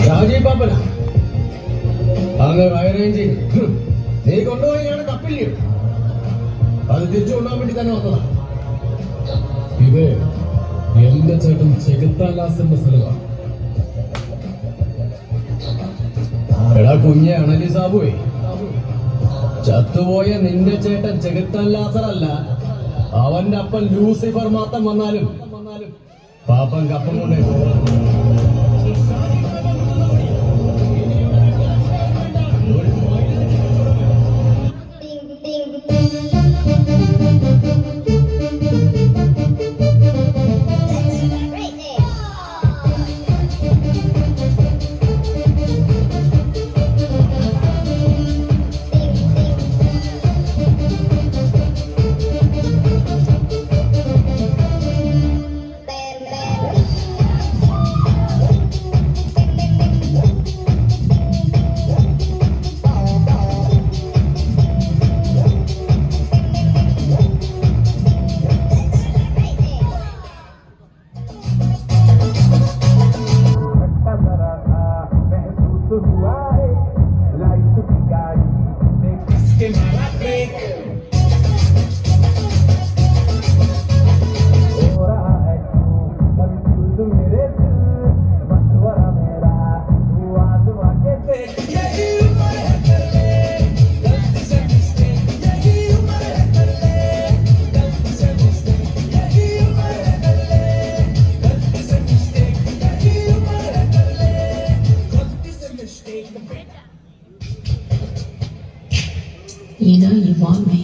ഷാജി പാപ്പന അങ്ങ് ഹൈറേഞ്ച് നീ കൊണ്ടുപോയി ഞാൻ കപ്പില്ലേ അത് തിരിച്ചു കൊണ്ടുപോകാൻ വേണ്ടി തന്നെ വന്നതാ. ഇത് എന്റെ ചേട്ടൻ ചെകുത്താലാസിന്റെ സ്ഥലമാണ്. എടാ കുഞ്ഞെ അണലി സാബുവേ, ചത്തുപോയ നിന്റെ ചേട്ടൻ ചെകുത്താൻ ലാസറല്ല, അവന്റെ അപ്പൻ ലൂസിഫർ മാത്രം വന്നാലും പാപ്പൻ കപ്പം കൊണ്ടേ You know you want me.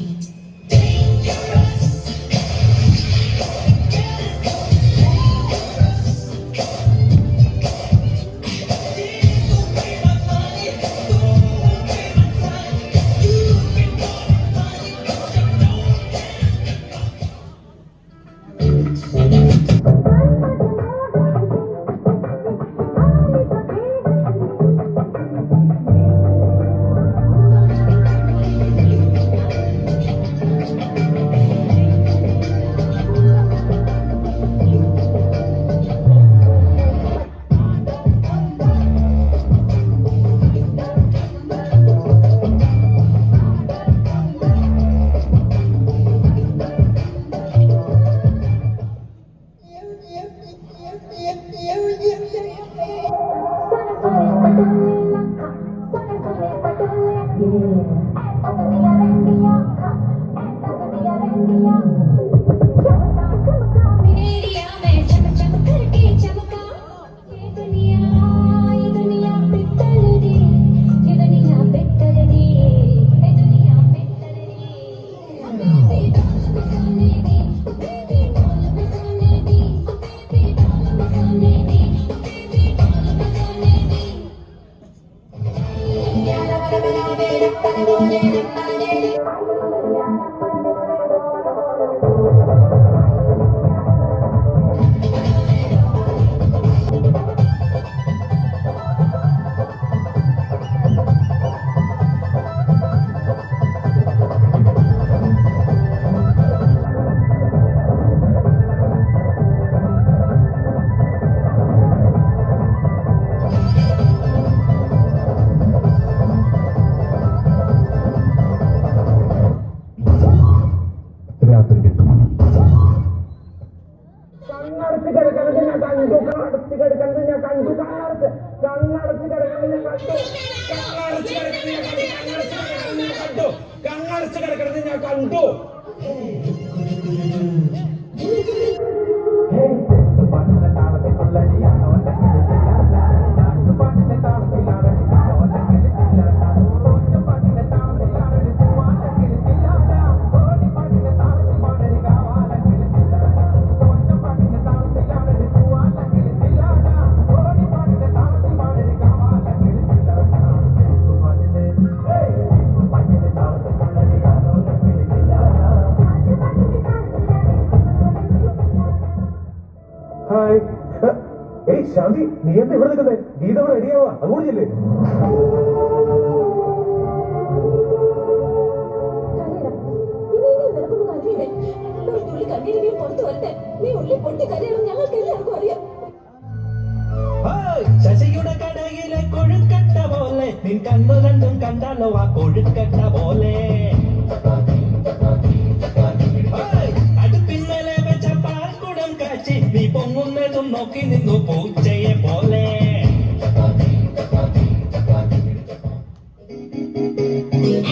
ശാന്തി, നീ എന്താ ഇവിടെ നിൽക്കുന്നേ? ഗീത ഇവിടെ റെഡിയാവാ, അങ്ങോട്ട് ചെല്ലേ. ശശിയുടെ കടയിലെ നിൻ കണ്ണു രണ്ടും കണ്ടാലോ ആ കൊഴുക്കട്ട പോലെ അടുപ്പിന്നലെ വെച്ച പാൽക്കുടം കാച്ചി നീ പൊങ്ങുന്നതും നോക്കി നിന്നു പൂച്ചയെ പോലെ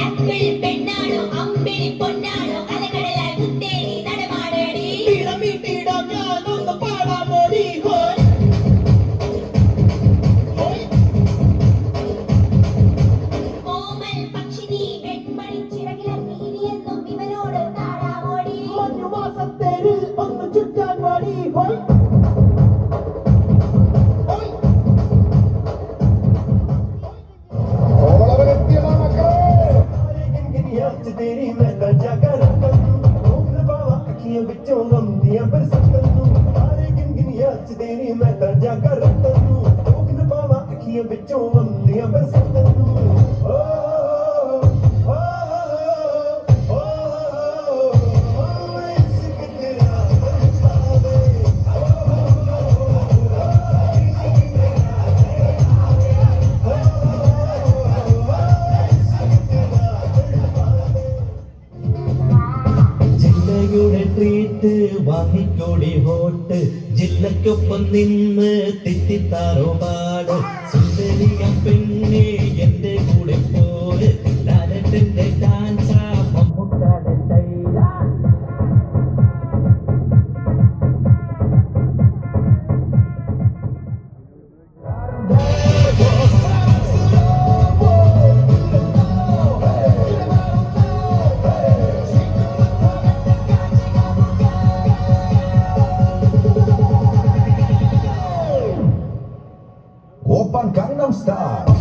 ആപ്പിൾ പെണ്ണാണോ അമ്പിളി പൊന്നാണോ അലകടലായി മുത്തേരി നടമാടേടി ഇടമിട്ടിടം ഞാനൊന്ന് പാടാൻ മോടി കോമൽ പക്ഷിനി വെൺമണി ചിറകില നീരിയെന്നും ഇവനോട് താടാമോടി മഞ്ഞുമാസത്തേരിൽ ഒന്ന് ചുറ്റാൻ പാടി तेरी मैं दर्जा कर अखियां बिचों गमदियां बरसतनू सारे गिनगिनिया च तेरी मैं दर्जा कर पावा अखियां बिचों गमदियां बरसतनू ജില്ലയുടെ ട്രീറ്റ് വാങ്ങിക്കോടി ഹോട്ട് ജില്ലക്കൊപ്പം നിന്ന് തെറ്റിത്താറോ പാട് സുന്ദരിയ പെണ്ണെ എന്റെ കൂടെ പോര് ലാലട്ടന്റെ ഡാൻസാ മമ്മൂക്കാടെ സ്റ്റൈലാ Oppan Gangnam Style.